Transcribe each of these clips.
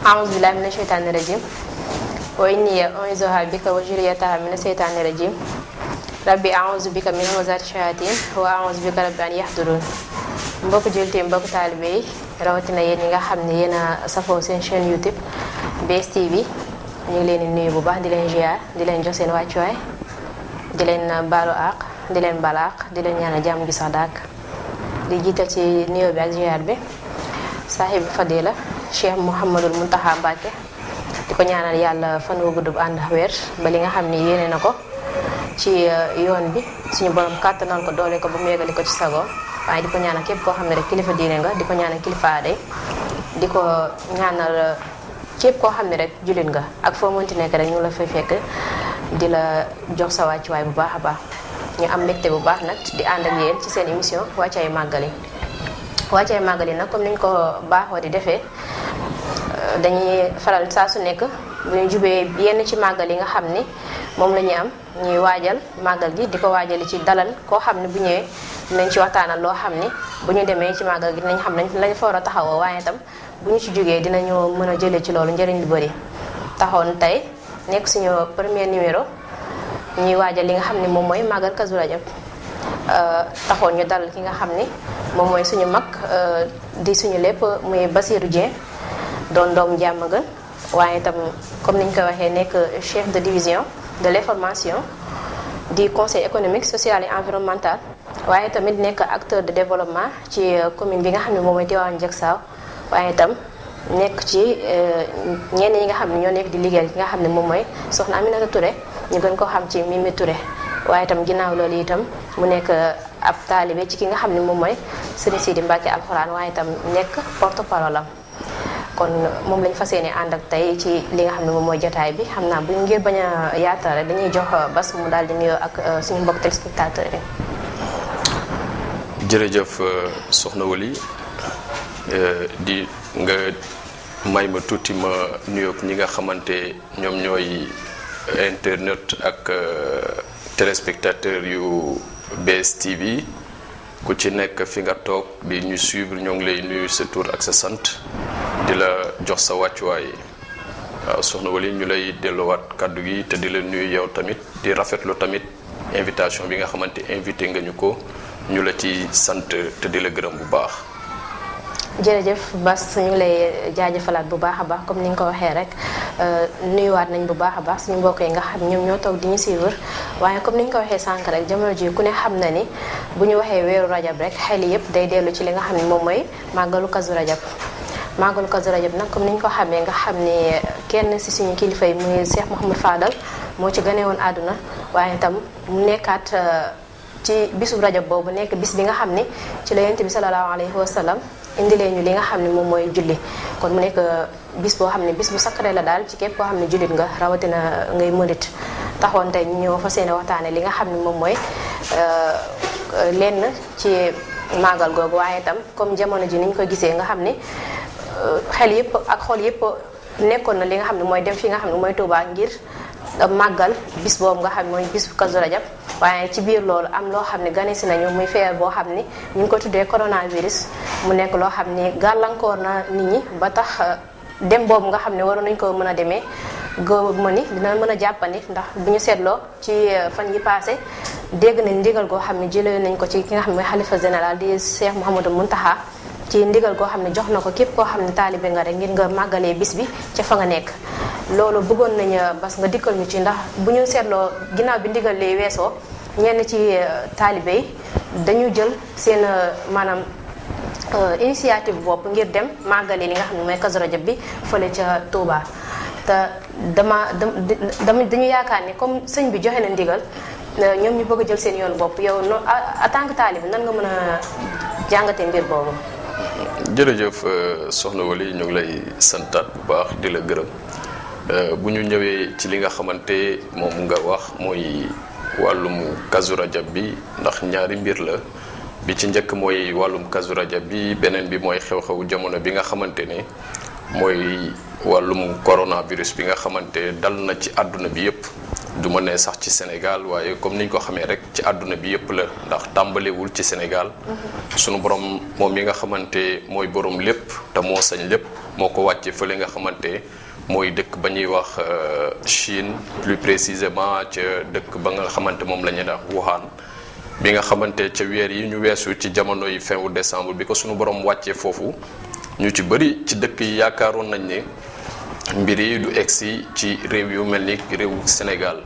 أعوذ بالله من الشيطان الرجيم وإني أعوذها بك وذريتها من الشيطان الرجيم rabbi a'uuzu bika min hamazaati shayaatiin wa a'uuzu bika rabbi an yahduruun. mbokk jullit mbokk taalibe yi rawatina yéen ñi nga xam ne yéen a safoo seen chaîne YouTube BS TV ñu ngi leen di nuyu bu baax di leen ziar di leen jox seen wàccuwaay di leen baalu àq di leen baal àq di leen ñaanal jàmm gi sax dàkk di jiital ci nuyoo bi ak ziar bi saahibu fadila Cheikh Mouhamadul Mountakha Mbacké di ko ñaanal yàlla fan wu gudd bu ànd ak wér ba li nga xam ne yéene na ko ci yoon bi suñu borom kàttanal ko doole ko ba mu yeggali ko ci sago waaye di ko ñaanal képp koo xam ne rek kilifa diine nga di ko ñaanal kilifa aaday di ko ñaanal képp koo xam ne rek jullit nga ak foo mënti nekk rek ñu la fay fekk di la jox sa wàccuwaay bu baax a baax. ñu am mbégte bu baax nag di ànd ak yéen ci seen émission wàccaay màggal yi wàccaay màggal yi nag comme niñ ko baaxoo di defee dañuy faral saa su nekk bu ñu jubee yenn ci màggal yi nga xam ni moom la ñuy am ñuy waajal màggal gi di ko waajali ci dalal koo xam ne bu ñëwee dinañ ci waxtaanal loo xam ni bu ñu demee ci màggal gi dinañ xam lañ fa war a taxawoo waaye itam bu ñu ci jógee dinañu mën a jëlee ci loolu njëriñ lu bëri. taxoon tey nekk suñu premier numéro ñuy waajal li nga xam ne moom mooy màggal Kazu Rajab taxoon ñu dalal ki nga xam ni moom mooy suñu mag di suñu lépp muy Basirou Dieng doon doomu Diamaguène waaye itam comme niñ ko waxee nekk chef de division de l'information du conseil économique social et environnemental waaye tamit nekk acteur de développement ci commune bi nga xam ne moom mooy Tivaouane Diacksao waaye itam nekk ci ñenn ñi nga xam ne ñoo nekk di liggéeyal ki nga xam ne moom mooy soxna Aminata Touré ñu gën ko xam ci Mimi Touré waaye itam ginnaaw loolu itam mu nekk ab taalibe ci ki nga xam ne moom mooy Serigne Sidi Mbacké alxuraan waaye itam nekk porte-parole am kon moom lañ fas yéene ànd ak tey ci li nga xam ne moom mooy jotaay bi xam naa bu ngir bañ a yaatal rek dañuy jox Bas mu daal di nuyoo ak suñu mbokk téléspectateurs yi. jërëjëf soxna Wali di nga may ma tuuti ma nuyoog ñi nga xamante ñoom ñooy internet ak téléspectateur yu BS TV ku ci nekk fi nga toog di ñu suivre ñoo ngi lay nuyu sa tur ak sa sant di la jox sa wàccuwaay waaw soxna Wali ñu lay delloowaat kàddu gi te di la nuyu yow tamit di rafetlu tamit invitation bi nga xamante invité nga ñu ko ñu la ci sant te di la gërëm bu baax. jërëjëf Bas ñu ngi lay jaajëfalaat bu baax a baax comme ni nga ko waxee rek nuyuwaat nañ bu baax a baax suñu mbokk yi nga xam ñoom ñoo toog di ñu suivre waaye comme ni ñu ko waxee sànq rek jamono ji ku ne xam na ni bu ñu waxee weeru rajab rek xel yëpp day dellu ci li nga xam ne moom mooy màggalu Kazu Rajab. màggalu Kazu Rajab nag comme ni ñu ko xamee nga xam ni kenn si suñu kilifa yi muy Cheikh Mouhamadou Fadal moo ci gane woon àdduna waaye itam mu nekkaat ci bisu rajab boobu nekk bis bi nga xam ni ci la yonent bi sallallahu alayhi wa sallam indilee ñu li nga xam ne moom mooy julli kon mu nekk bis boo xam ne bis bu sacré la daal ci képp koo xam ne jullit nga rawatina ngay mërit taxoon tey ñu ñëw fas yéene waxtaane li nga xam ne moom mooy lenn ci màggal googu waaye itam comme jamono ji ni ñu ko gisee nga xam ni xel yëpp ak xol yëpp nekkoon na li nga xam ne mooy dem fi nga xam ne mooy Touba ngir màggal bis boobu nga xam ne mooy bis Kazu Rajab waaye ci biir loolu am loo xam ne gane si nañu muy feebar boo xam ni ñu ngi ko tuddee coronavirus mu nekk loo xam ni gàllankoor na nit ñi ba tax dem boobu nga xam ne waroon nañu ko mën a demee góob ni dina mën a jàppandi ndax bu ñu seetloo ci fan yi passé dégg nañ ndigal goo xam ne jëlee nañ ko ci ki nga xam ne mooy xalifa général di Cheikh Mouhamadou Mountakha ci ndigal goo xam ne jox na ko képp koo xam ne taalibe nga rek ngir nga màggalee bis bi ca fa nga nekk. loolu bëggoon nañu Bas nga dikkal ñu ci ndax bu ñu seetloo ginnaaw bi ndigal li weesoo ñenn ci taalibe yi dañu jël seen maanaam initiative bopp ngir dem màggale li nga xam ne mooy Kazu Rajab bi fële ca Touba. te dañu yaakaar ni comme sëñ bi joxe na ndigal ñoom ñu bëgg a jël seen yoon bopp yow en tant que taalibe nan nga mën a jàngatee mbir boobu. jërëjëf soxna Wali ñu ngi lay santaat bu baax di la gërëm. bu ñu ñëwee ci li nga xamante moom nga wax mooy wàllum Kazu Rajab bi ndax ñaari mbir la bi ci njëkk mooy wàllum Kazu Rajab bi beneen bi mooy xew-xewu jamono bi nga xamante ne mooy wàllum coronavirus bi nga xamante dal na ci àdduna bi yépp du ma ne sax ci Sénégal waaye comme niñ ko xamee rek ci àdduna bi yëpp la ndax tàmbalewul ci Sénégal sunu borom moom mi nga xamante mooy borom lépp te moo sañ lépp moo ko wàcce fële nga xamante mooy dëkk ba ñuy wax Chine plus précisément ca dëkk ba nga xamante moom la ñuy wax Wuhan bi nga xamante ca weer yi ñu weesu ci jamono yi fin wu décembre bi ko sunu borom wàccee foofu ñu ci bëri ci dëkk yi yaakaaroon nañ ne mbir yi du egsi ci réew yu mel ni réewu Sénégal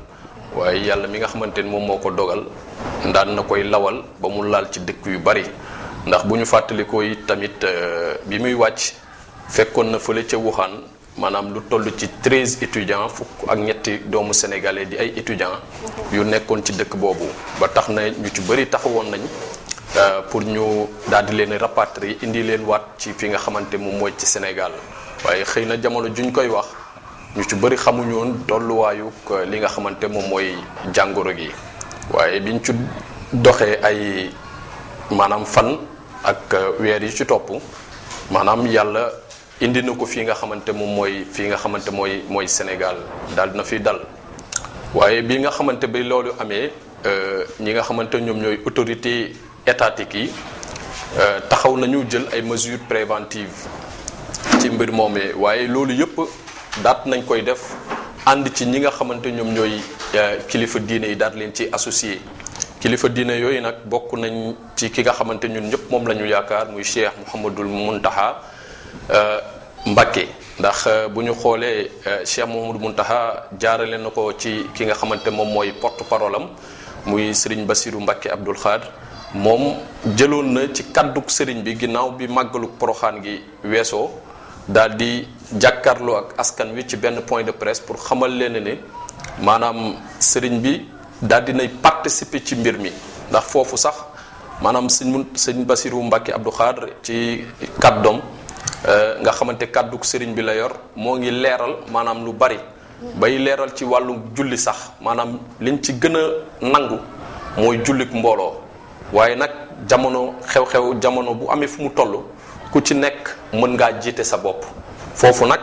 waaye yàlla mi nga xamante ni moom moo ko dogal daan na koy lawal ba mu laal ci dëkk yu bari ndax bu ñu fàttalikoo yi tamit bi muy wàcc fekkoon na fële ca Wuhan maanaam lu toll ci 13 étudiants fukk ak ñetti doomu sénégalais di ay étudiants yu nekkoon ci dëkk boobu ba tax na ñu ci bëri taxawoon nañ pour ñu daal di leen rapatrier indi leen waat ci fi nga xamante moom mooy ci Sénégal waaye xëy na jamono juñ koy wax ñu ci bëri xamuñu woon tolluwaayu li nga xamante moom mooy jàngoro gi waaye biñ ci doxee ay maanaam fan ak weer yi ci topp maanaam yàlla indi na ko fii nga xamante moom mooy fii nga xamante mooy Sénégal daal dina fi dal waaye bi nga xamante bi loolu amee ñi nga xamante ñoom ñooy autorité étatique yi taxaw nañu jël ay mesures préventives ci mbir moomee waaye loolu yëpp daat nañ koy def ànd ci ñi nga xamante ñoom ñooy kilifa diine yi daat leen ci associé kilifa diine yooyu nag bokk nañ ci ki nga xamante ñun ñëpp moom la ñu yaakaar muy Cheikh Mouhamadul Mountakha Mbacké ndax bu ñu xoolee Cheikh Mouhamadul Mountakha jaarale na ko ci ki nga xamante moom mooy porte-parole am muy Serigne Bassirou Mbacké Abdoul Khadr moom jëloon na ci kàdduk sëriñ bi ginnaaw bi màggalu Poroxaan gi weesoo daal di jàkkaarloo ak askan wi ci benn point de presse pour xamal leen ne maanaam sëriñ bi daal dinay participer ci mbir mi ndax foofu sax maanaam sëñ Bassirou Mbacké Abdou Khadr ci kàddoom nga xamante kàdduk sëriñ bi la yor moo ngi leeral maanaam lu bari bay leeral ci wàllu julli sax maanaam liñ ci gën a nangu mooy jullik mbooloo waaye nag jamono xew-xew jamono bu amee fu mu toll ku ci nekk mën ngaa jiite sa bopp foofu nag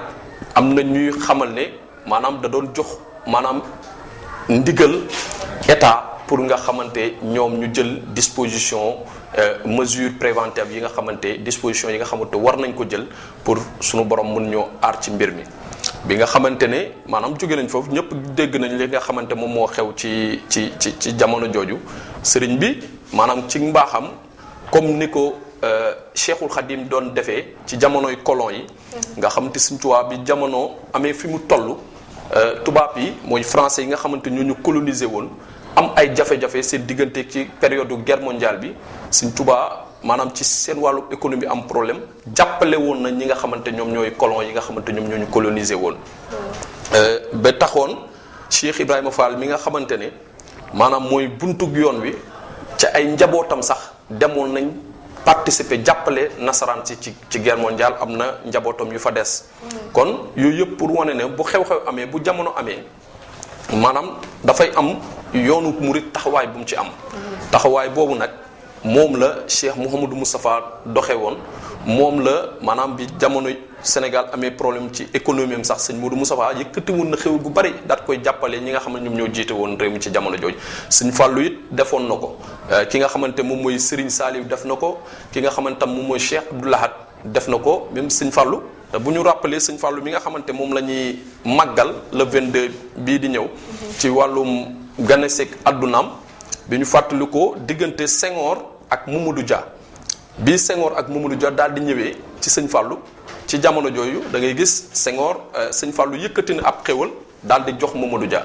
am na ñuy xamal ne maanaam da doon jox maanaam ndigal état pour nga xamante ñoom ñu jël disposition mesure préventive yi nga xamante disposition yi nga xamante war nañ ko jël pour suñu borom mën ñoo aar ci mbir mi bi nga xamante ne maanaam jóge nañ foofu ñëpp dégg nañ li nga xamante moom moo xew ci jamono jooju sëriñ bi maanaam ci mbaaxam comme ni ko Cheikhul Khadim doon defee ci jamonoy colon yi nga xamante Sëriñ Tuubaa bi jamono amee fi mu toll tubaab yi mooy français yi nga xamante ñoo ñu coloniser woon am ay jafe-jafe seen diggante ci période guerre mondiale bi Sëriñ Tuubaa maanaam ci seen wàllu économie am problème jàppale woon na ñi nga xamante ñoom ñooy colon yi nga xamante ñoom ñoo ñu coloniser woon ba taxoon Cheikh Ibrahima Fall mi nga xamante ne maanaam mooy buntug yoon wi ca ay njabootam sax demoon nañ participer jàppale nasaraan si ci guerre mondiale am na njabootam yu fa des kon yooyu yëpp pour wane ne bu xew-xew amee bu jamono amee maanaam dafay am yoonu murit taxawaay bu mu ci am taxawaay boobu nag moom la Cheikh Mouhamadou Moustapha doxe woon moom la maanaam bi jamono Sénégal amee problème ci économie am sax sëñ Modou Moustapha yëkkati woon na xew gu bari daat koy jàppale ñi nga xam ne ñoom ñoo jiite woon réew mi ci jamono jooju sëñ Fallou it defoon na ko ki nga xamante moom mooy Serigne Saliou def na ko ki nga xamante moom mooy Cheikh Abdou Lahad def na ko même sëñ Fallou te bu ñu rappelé sëñ Fallou mi nga xamante moom la ñuy màggal le 22 bii di ñëw ci wàllum ganesek addunaam bi ñu fàttali ko diggante Senghor ak Mamadou Dia bii Senghor ak Mamadou Dia daal di ñëwee ci sëñ Fallou ci jamono jooju da ngay gis Senghor sëñ Fallou yëkkati na ab xéwal daal di jox Mamadou Dia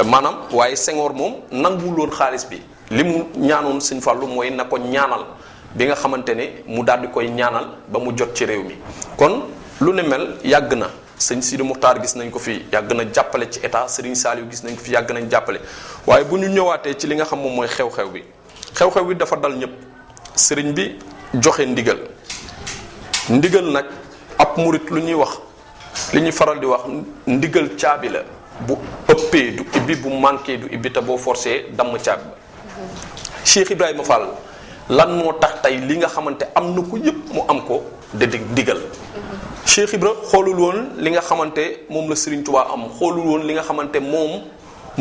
maanaam waaye Senghor moom nanguwuloon xaalis bi li mu ñaanoon sëñ Fallou mooy na ko ñaanal bi nga xamante ne mu daal di koy ñaanal ba mu jot ci réew mi kon lu ne mel yàgg na sëñ Sidi Muxtaar gis nañ ko fi yàgg na jàppale ci état Serigne Saliou gis nañ ko fi yàgg nañ jàppale waaye bu ñu ñëwaatee ci li nga xam moom mooy xew-xew bi dafa dal ñëpp sëriñ bi joxe ndigal nag ab murit lu ñuy wax li ñuy faral di wax ndigal caabi la bu ëppee du ibbi bu manqué du ibbi te boo forcé damm caabi ba Cheikh Ibrahima Fall lan moo tax tey li nga xamante am na ko yëpp mu am ko de ndigal Cheikh Ibra xoolul woon li nga xamante moom la Serigne Touba am xoolul woon li nga xamante moom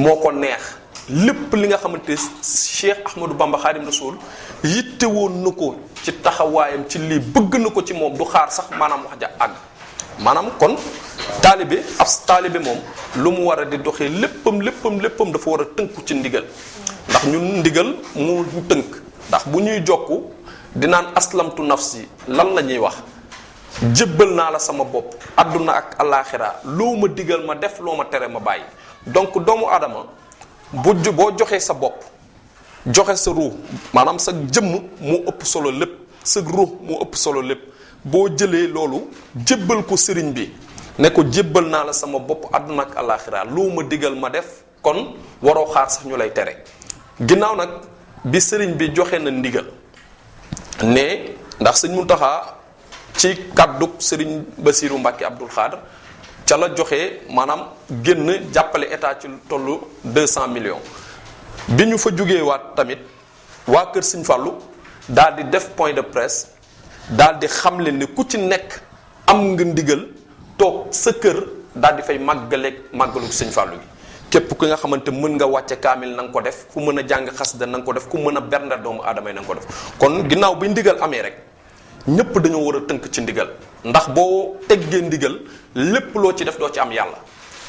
moo ko neex lépp li nga xamante Cheikh Ahmadou Bamba Khadim Rasoul yitte woon na ko ci taxawaayam ci lii bëgg na ko ci moom du xaar sax maanaam wax ja àgg maanaam kon taalibe ab taalibe moom lu mu war a di doxee léppam dafa war a tënku ci ndigal ndax ñun ndigal mu tënk ndax bu ñuy jokku dinaan aslamtu nafsi lan la ñuy wax jébbal naa la sama bopp adduna ak alaxira loo ma digal ma def loo ma tere ma bàyyi donc doomu aadama boo joxee sa bopp joxe sa ruux maanaam sa jëmm moo ëpp solo lépp sa ruux moo ëpp solo lépp boo jëlee loolu jébbal ko sëriñ bi ne ko jébbal naa la sama bopp adduna ak alaxira loo ma digal ma def kon waroo xaar sax ñu lay tere ginnaaw nag bi sëriñ bi joxe na ndigal ne ndax sëñ Muntaxa ci kàddug sëriñ Basiiru Mbàkke Abdul Xaadir ca la joxe maanaam génn jàppale état ci tollu 200 millions bi ñu fa jógee waat tamit waa kër Sëñ Fàllu daal di def point de presse daal di xamle ne ku ci nekk am nga ndigal toog sa kër daal di fay màggalu Sëñ Fàllu gi képp ki nga xamante mën nga wàcce kaamil na nga ko def ku mën a jàng xasida na nga ko def ku mën a bernda doomu aadama yi na nga ko def kon ginnaaw bi ndigal amee rek ñépp dañoo war a tënk ci ndigal ndax boo teggee ndigal lépp loo ci def doo ci am yàlla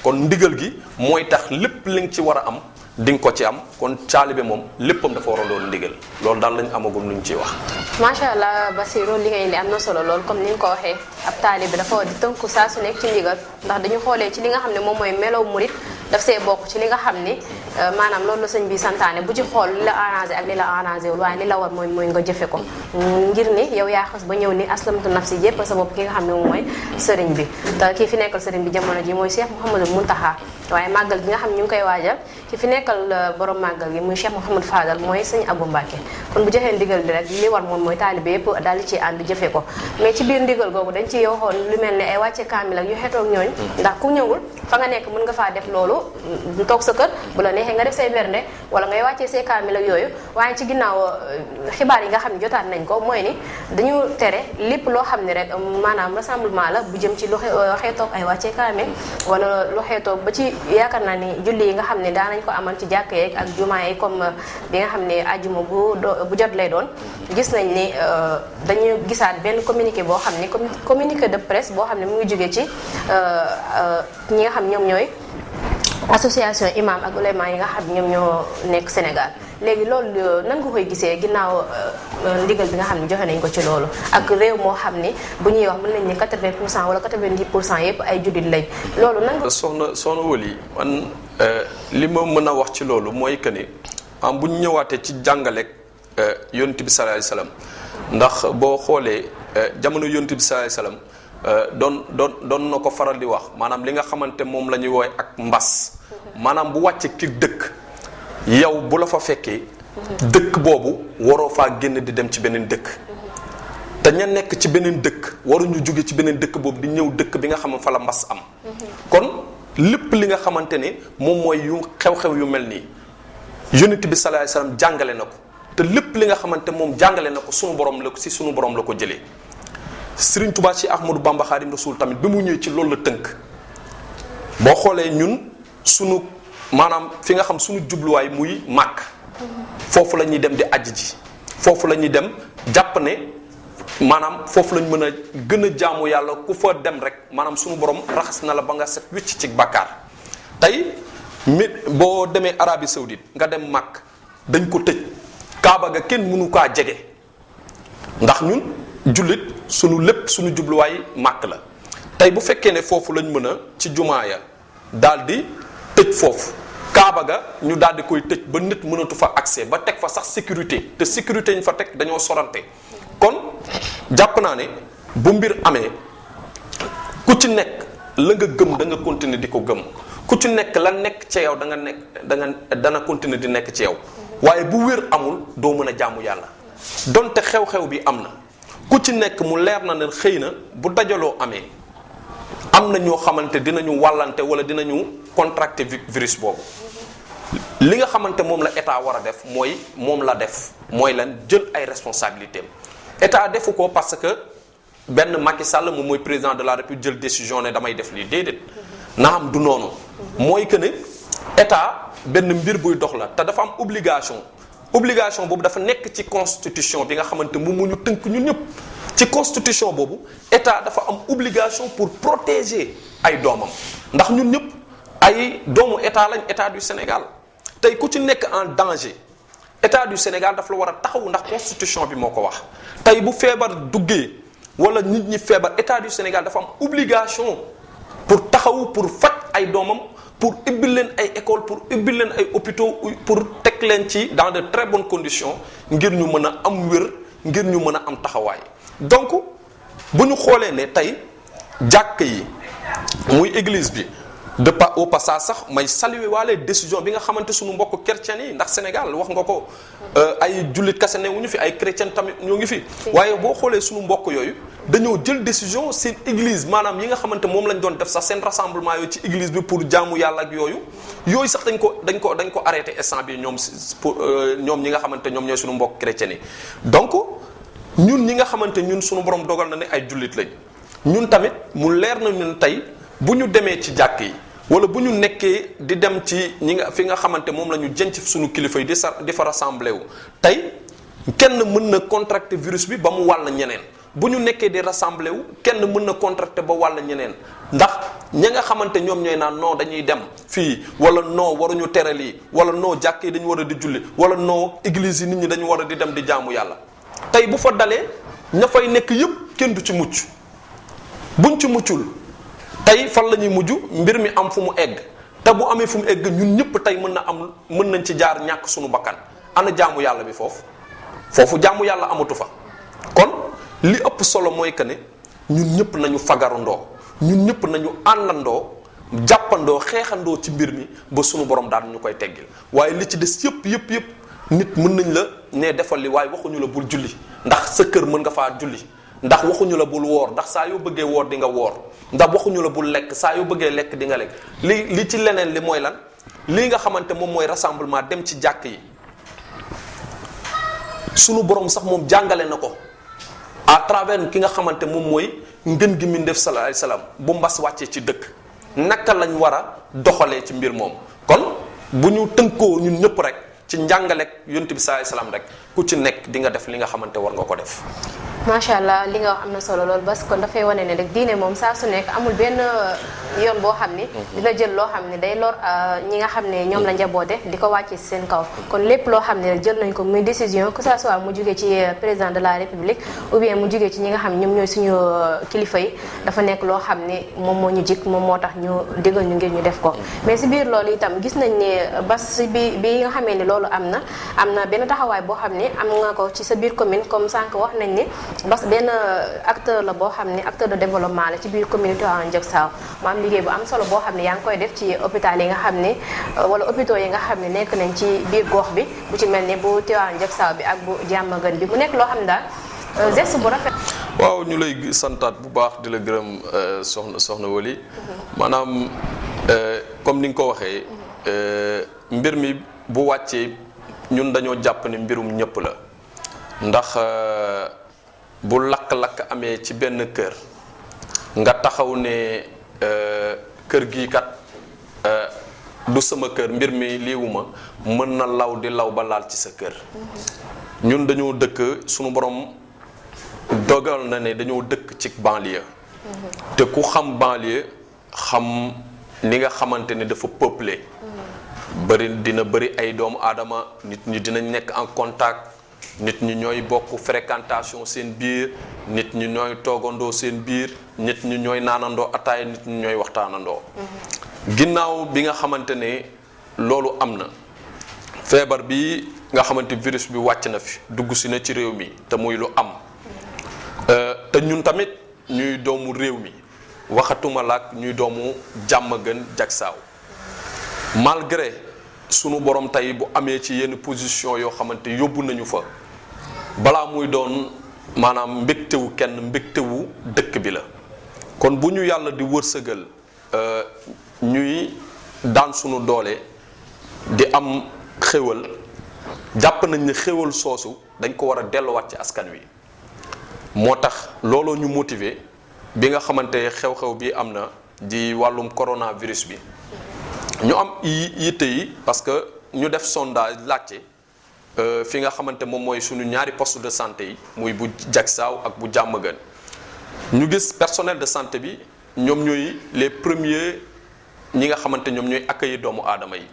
kon ndigal gi mooy tax lépp li nga ci war a am di nga ko ci am kon taalibe moom léppam dafa war a doon ndigal loolu daal lañ amagum lu ñu ciy wax. macha allah Basirou li nga indi am na solo lool comme ni nga ko waxee ab taalibe dafa war di tënku saa su nekk ci ndigal ndax dañu xoolee ci li nga xam ne moom mooy melow murit daf see bokk ci li nga xam ni maanaam loolu la sëñ bi santaane bu ci xool li la arrangé ak li la arrangé wul waaye li la war mooy nga jëfe ko ngir ni yow yaa xas ba ñëw ni aslamtu nafsi jéppal sa bopp ki nga xam ne moom mooy sëriñ bi te kii fi nekkal sëriñ bi jamono ji mooy Cheikh Mouhamadou Mountakha waaye màggal gi nga xam ne ñu ngi koy waajal ki fi nekkal borom màggal gi muy Cheikh Mouhamadou Fadal mooy sëñ Abou Mbacke kon bu joxee ndigal bi rek li war moom mooy taalibe yëpp daal di ci ànd jëfe ko mais ci biir ndigal googu dañ ci waxoon lu mel ne ay wàcce kaamil ak yu xeetoog ñooñ ndax ku ñëwul fa nga nekk mën nga faa def loolu toog sa kër bu la neexee nga def say bernde wala ngay wàccee say kaamil ak yooyu waaye ci ginnaaw xibaar yi nga xam ne jotaat nañ ko mooy ni dañu tere lépp loo xam ne rek maanaam rassemblement la bu jëm ci lu xeetoog ay wàccee kaamil wala lu xeetoog ba ci yaakaar naa ni julli yi nga xam ne daanañ ko amal ci jàkk yeeg ak jumaa yi comme bi nga xam ne ajjuma bu jot lay doon gis nañ ni dañu gisaat benn communiqué boo xam ne communiqué de presse boo xam ne mu ngi jógee ci ñi nga xam ñoom ñooy association imam ak ulema yi nga xam ñoom ñoo nekk Sénégal léegi loolu nan nga koy gisee ginnaaw ndigal bi nga xam ne joxe nañ ko ci loolu ak réew moo xam ni bu ñuy wax mën nañ ni 80% wala 90% yëpp ay jullit lañ loolu nan nga soxna Wali man li ma mën a wax ci loolu mooy que ni bu ñu ñëwaatee ci jàngaleeg yonent bi sallallahu alayhi wasallam ndax boo xoolee jamono yonent bi sallallahu alayhi wasallam doon na ko faral di wax maanaam li nga xamante moom la ñuy woowe ak mbas maanaam bu wàcce ki dëkk yow bu la fa fekkee dëkk boobu waroo faa génn di dem ci beneen dëkk te ña nekk ci beneen dëkk waruñu jóge ci beneen dëkk boobu di ñëw dëkk bi nga xam ne fa la mbas am kon lépp li nga xamante ne moom mooy yu xew-xew yu mel nii yonent bi sallallahu alayhi wasallam jàngale na ko te lépp li nga xamante moom jàngale na ko sunu borom la si sunu borom la ko jëlee Sëriñ Tuubaa ci Ahmadou Bamba Xaadim Rasuul tamit bi mu ñëwee ci loolu la tënk boo xoolee ñun sunu maanaam fi nga xam sunu jubluwaay muy màkk foofu la ñuy dem di ajj ji foofu la ñuy dem jàpp ne maanaam foofu lañ mën a gën a jaamu yàlla ku fa dem rek maanaam sunu borom raxas na la ba nga set wicc ci bàkkaar tey boo demee Arabie Saoudite nga dem màkk dañ ko tëj Kaaba ga kenn mënu kaa jege ndax ñun jullit sunu lépp sunu jubluwaay màkk la tey bu fekkee ne foofu lañ mën a ci jumaa ya daal di tëj foofu Kaaba ga ñu daal di koy tëj ba nit mënatu fa accès ba teg fa sax sécurité te sécurité ñu fa teg dañoo sorante kon jàpp naa ne bu mbir amee ku ci nekk la nga gëm da nga continuer di ko gëm ku ci nekk la nekk ci yow dana continuer di nekk ci yow waaye bu wér amul doo mën a jaamu yàlla donte xew-xew bi am na ku ci nekk mu leer na ne xëy na bu dajaloo amee am na ñoo xamante dinañu wàllante wala dinañu contracter virus boobu li nga xamante moom la état war a def mooy moom la def mooy lan jël ay responsabilités état defu ko parce que benn Macky Sall moom mooy président de la République jël décision ne damay def lii déedéet na am du noonu mooy que ne état benn mbir buy dox la te dafa am obligation boobu dafa nekk ci constitution bi nga xamante moom mu ñu tënk ñun ñëpp ci constitution boobu état dafa am obligation pour protéger ay doomam ndax ñun ñëpp ay doomu état lañ, état du Sénégal tey ku ci nekk en danger état du Sénégal dafa la war a taxawu ndax constitution bi moo ko wax. tey bu feebar duggee wala nit ñi feebar état du Sénégal dafa am obligation pour taxawu pour faj ay doomam, pour ubbil leen ay école, pour ubbil leen ay hôpitaux, pour teg leen ci dans de très bonnes conditions ngir ñu mën a am wér, ngir ñu mën a am taxawaay. donc bu ñu xoolee ne tey jàkk yi muy église bi de pas au passage sax may saluer waale décision bi nga xamante suñu mbokk chrétiens yi ndax Sénégal wax nga ko ay jullit kase ne wu ñu fi, ay chrétiens tamit ñoo ngi fi. waaye boo xoolee suñu mbokk yooyu dañoo jël décision seen église maanaam yi nga xamante moom lañ doon def sax seen rassemblement yooyu ci église bi pour jaamu yàlla ak yooyu sax dañ ko arrêté instant bi ñoom pour ñoom ñi nga xamante ñoom ñooy suñu mbokk chrétiens yi. donc ñun ñi nga xamante ñun suñu borom dogal na ne ay jullit lañ ñun tamit mu leer na ñun tey bu ñu demee ci jàkk yi wala bu ñu nekkee di dem ci fi nga xamante moom la ñu jënc suñu kilifa yi di fa rassemblé wu tey kenn mën na contracter virus bi ba mu wàll ñeneen. bu ñu nekkee di rassemblé wu kenn mën na contracter ba wàll ñeneen ndax ña nga xamante ñoom ñooy naan non dañuy dem fii wala non waruñu tere lii wala non jàkk yi dañu war a di julli wala non église yi nit ñi dañu war a di dem di jaamu yàlla. tey bu fa dalee ña fay nekk yëpp kenn du ci mucc buñ ci muccul tey fan la ñuy mujj mbir mi am fu mu egg te bu amee fu mu egg ñun ñëpp tey mën nañ ci jaar ñàkk suñu bakkan ana jaamu yàlla bi foofu jaamu yàlla amatu fa. kon li ëpp solo mooy que ne ñun ñëpp nañu fagarandoo ñun ñëpp nañu àndandoo jàppandoo xeexandoo ci mbir mi ba sunu borom daal ñu koy teggil waaye li ci des yëpp nit mën nañ la ne defal li waaye waxuñu la bul julli ndax sa kër mën nga faa julli ndax waxuñu la bul woor ndax saa yoo bëggee woor di nga woor ndax waxuñu la bul lekk saa yoo bëggee lekk di nga lekk li ci leneen li mooy lan lii nga xamante moom mooy rassemblement dem ci jàkk yi sunu borom sax moom jàngale na ko à travers ki nga xamante moom mooy ngën gi min def sallallahu alayhi wasallam bu mbas wàccee ci dëkk naka lañ war a doxalee ci mbir moom. kon bu ñu tënkoo ñun ñëpp rek ci njàngaleeg yonent bi sallallahu alayhi wasallam rek ku ci nekk di nga def li nga xamante war nga ko def. macha allah li nga wax am na solo lool parce que dafay wane ne rek diine moom saa su nekk amul benn yoon boo xam ni dina jël loo xam ne day lor ñi nga xam ne ñoom la njaboote di ko wàcce si seen kaw. kon lépp loo xam ne jël nañ ko muy décision que ça soit mu jugee ci président de la république ou bien mu jugee ci ñi nga xam ne ñoom ñooy suñu kilifa yi dafa nekk loo xam ne moom moo ñu jik moom moo tax ñu digal ñu ngir ñu def ko. mais si biir loolu itam gis nañ ne bas bi nga xamee ni loolu am na benn taxawaay boo xam ne am nga ko ci sa biir commune comme sànq wax nañ ni bas benn acteur la boo xam ne acteur de développement la ci biir communauté en Diacksao mu am liggéey bu am solo boo xam ne yaa ngi koy def ci hôpital yi nga xam ne wala hôpitaux yi nga xam ne nekk nañ ci biir gox bi bu ci mel ni bu Tivaouane Diacksao bi ak bu Diamaguène bi mu nekk loo xam ne daal geste bu rafet. waaw ñu lay santaat bu baax di la gërëm soxna Wali maanaam comme ni nga ko waxee mbir mi bu wàccee ñun dañoo jàpp ne mbirum ñëpp la ndax bu lakk-lakk amee ci benn kër nga taxaw ne kër gii kat du sama kër mbir mi liiwuma mën na law di law ba laal ci sa kër ñun dañoo dëkk sunu borom dogal na ne dañoo dëkk ci banlieue te ku xam banlieue xam ni nga xamante ne dafa peuplé dina bëri ay doomu aadama nit ñi dinañ nekk en contact nit ñi ñooy bokk fréquentation seen biir nit ñi ñooy toogandoo seen biir nit ñi ñooy naanandoo ataaya nit ñi ñooy waxtaanandoo ginnaaw bi nga xamante ne loolu am na feebar bi nga xamante virus bi wàcc na fi dugg si na ci réew mi te muy lu am te ñun tamit ñuy doomu réew mi waxatuma laak ñuy doomu Diamaguène Diacksao malgré sunu borom tey bu amee ci yenn position yoo xamante yóbbu nañu fa balaa muy doon maanaam mbégtewu kenn mbégtewu dëkk bi la kon bu ñu yàlla di wërsëgal ñuy daan sunu doole di am xéwal jàpp nañ ne xéwal soosu dañ ko war a delluwaat ci askan wi moo tax looloo ñu motiver bi nga xamante xew-xew bi am na di wàllum coronavirus bi ñu am yitte yi parce que ñu def sondage laajte fi nga xamante moom mooy suñu ñaari poste de santé yi muy bu Diacksao ak bu Diamaguène ñu gis personnel de santé bi ñoom ñooy les premiers ñi nga xamante ñoom ñooy accueillir doomu aadama yi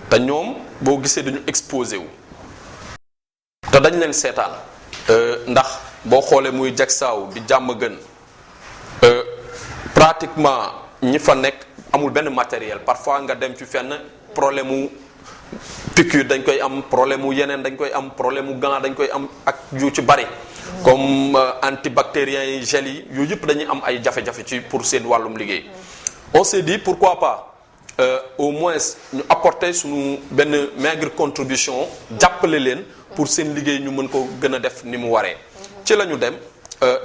te ñoom boo gisee dañu exposé wu te dañ leen seetaan ndax boo xoolee muy Diacksao di Diamaguène pratiquement ñi fa nekk amul benn matériel parfois nga dem ci fenn problème mu piqûre dañ koy am problème mu yeneen dañ koy am problème mu gant dañ koy am ak yu ci bari comme antibactériens yi gel yi yooyu yëpp dañuy am ay jafe-jafe ci pour seen wàllum liggéey on s'est dit pourquoi pas au moins ñu apporter suñu benn maigre contribution jàppale leen pour seen liggéey ñu mën ko gën a def ni mu waree ci la ñu dem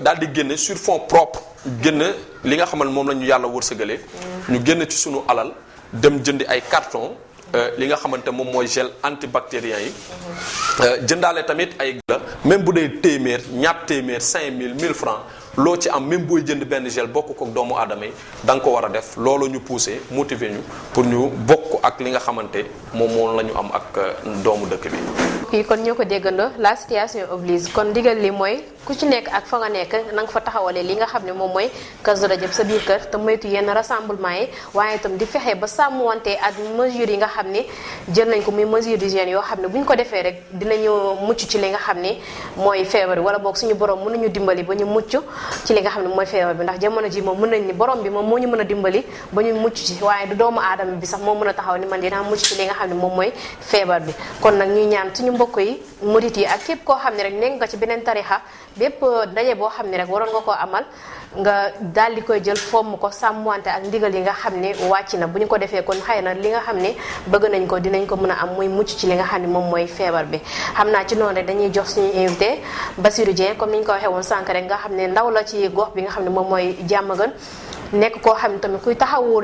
daal di génne sur fonds propre génn li nga xamal moom la ñu yàlla wërsëgale ñu génn ci sunu alal dem jëndi ay carton li nga xamante moom mooy gel antibactérien yi jëndaale tamit ay la même bu dee téeméer ñaar téeméer 5000 1000 francs loo ci am même booy jënd benn gel bokk ko doomu aadama yi da nga ko war a def loolu ñu poussé motiver ñu pour ñu bokk ak li nga xamante moom la ñu am ak doomu dëkk bi. kii kon ñoo ko déggandoo la situation oblige kon ndigal li mooy ku ci nekk ak fa nga nekk na nga fa taxawalee li nga xam ne moom mooy Kazu Rajab sa biir kër te moytu yenn rassemblement yi waaye itam di fexe ba sàmmwante ak mesures yi nga xam ne jël nañ ko muy mesures d'hygiène yoo xam ne bu ñu ko defee rek dinañu mucc ci li nga xam ne mooy feebar bi wala boog suñu borom mën nañu dimbali ba ñu mucc ci li nga xam ne mooy feebar bi ndax jamono ji moom mën nañ ni borom bi moom moo ñu mën a dimbali ba ñu mucc ci waaye du doomu aadama bi sax moo mën a taxaw ni man dinaa mucc ci li nga xam ne moom mooy feebar bi kon nag ñuy ñaan suñu mbokk yi murit yi ak képp koo xam ne rek nekk nga ci beneen tarixa bépp ndaje boo xam ne rek waroon nga koo amal nga daal di koy jël fomm ko sàmmwante ak ndigal yi nga xam ne wàcc na bu ñu ko defee kon xëy na li nga xam ne bëgg nañ ko dinañ ko mën a am muy mucc ci li nga xam ne moom mooy feebar bi xam naa ci noonu rek dañuy jox suñu invité Bassirou Dieng comme ni ñu ko waxee woon sànq rek nga xam ne ndaw la ci gox bi nga xam ne moom mooy Diamaguène nekk koo xam ne tamit kuy taxawu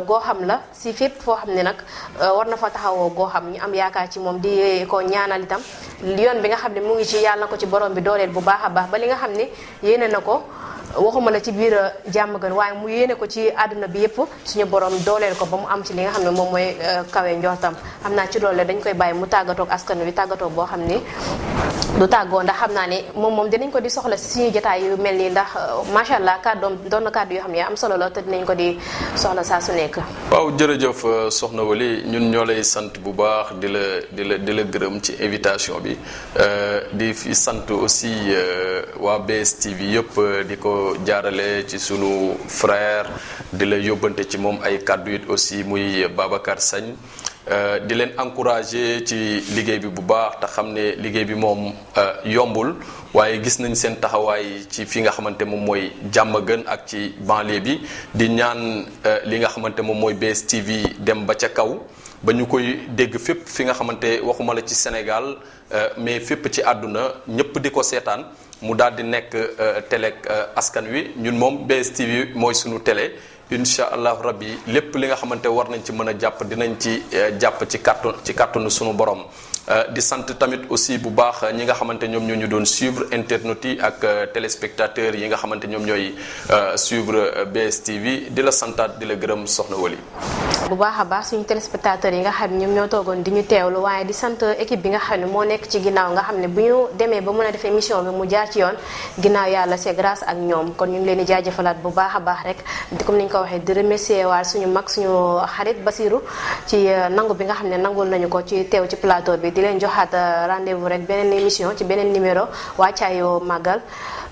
goo xam la si fépp foo xam ne nag war na fa taxawoo goo xam ñu am yaakaar ci moom di ko ñaanal itam yoon bi nga xam ne mu ngi ci yàlla na ko ci borom bi dooleel bu baax a baax ba li nga xam ne yéene na ko waxuma la ci biir Diamaguène waaye mu yéene ko ci àdduna bi yëpp suñu borom dooleel ko ba mu am ci li nga xam ne moom mooy kawe njortam xam naa ci loolu dañ koy bàyyi mu tàggatoo ak askan wi tàggatoo boo xam ni du tàggoo ndax xam naa ne moom dinañ ko di soxla si suñu jotaay yu mel nii ndax macha allah kàddoom doon na kàddu yoo xam ne am solo la te dinañ ko di soxla saa su nekk. waaw jërëjëf soxna Wali ñun ñoo lay sant bu baax di la gërëm ci invitation bi di fi sant aussi waa BSTV yëpp di ko jaarale ci sunu frère di la yóbbante ci moom ay kàddu it aussi muy Babacar Sagne di leen encourager ci liggéey bi bu baax te xam ne liggéey bi moom yombul waaye gis nañ seen taxawaay ci fi nga xamante moom mooy Diamaguène ak ci banlieue bi di ñaan li nga xamante moom mooy BSTV dem ba ca kaw ba ñu koy dégg fépp fi nga xamante waxuma la ci Sénégal mais fépp ci àdduna ñëpp di ko seetaan mu daal di nekk télé askan wi ñun moom BSTV mooy sunu télé incha allahu rabbi lépp li nga xamante war nañ ci mën a jàpp dinañ ci jàpp ci kàttanu sunu borom di sant tamit aussi bu baax ñi nga xamante ñoom ñoo ñu doon suivre internautes yi ak téléspectateurs yi nga xamante ñoom ñooy suivre BSTV di la santaat di la gërëm soxna Wali. bu baax a baax suñu téléspectateurs yi nga xam ne ñoom ñoo toogoon di ñu teewlu waaye di sant équipe bi nga xam ne moo nekk ci ginnaaw nga xam ne bu ñu demee ba mën a def émission bi mu jaar ci yoon ginnaaw yàlla c'est grâce ak ñoom kon ñu ngi leen di jaajëfalaat bu baax a baax rek comme ni ñu ko waxee di remercier waat suñu mag suñu xarit Bassirou ci nangu bi nga xam ne nangul nañu ko ci teew ci plateau bi di leen joxaat rendez-vous rek beneen émission ci beneen numéro wàccaayu màggal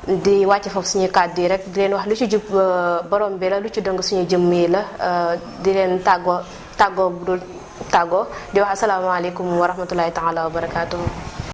di wàcce foofu suñu kàddu yi rek di leen wax lu ci jub borom bi la lu ci dëng suñu jëmm yi la di leen tàggoo bu dul tàggoo di wax asalaamaaleykum wa rahmatulahi taala wa barakaatuhu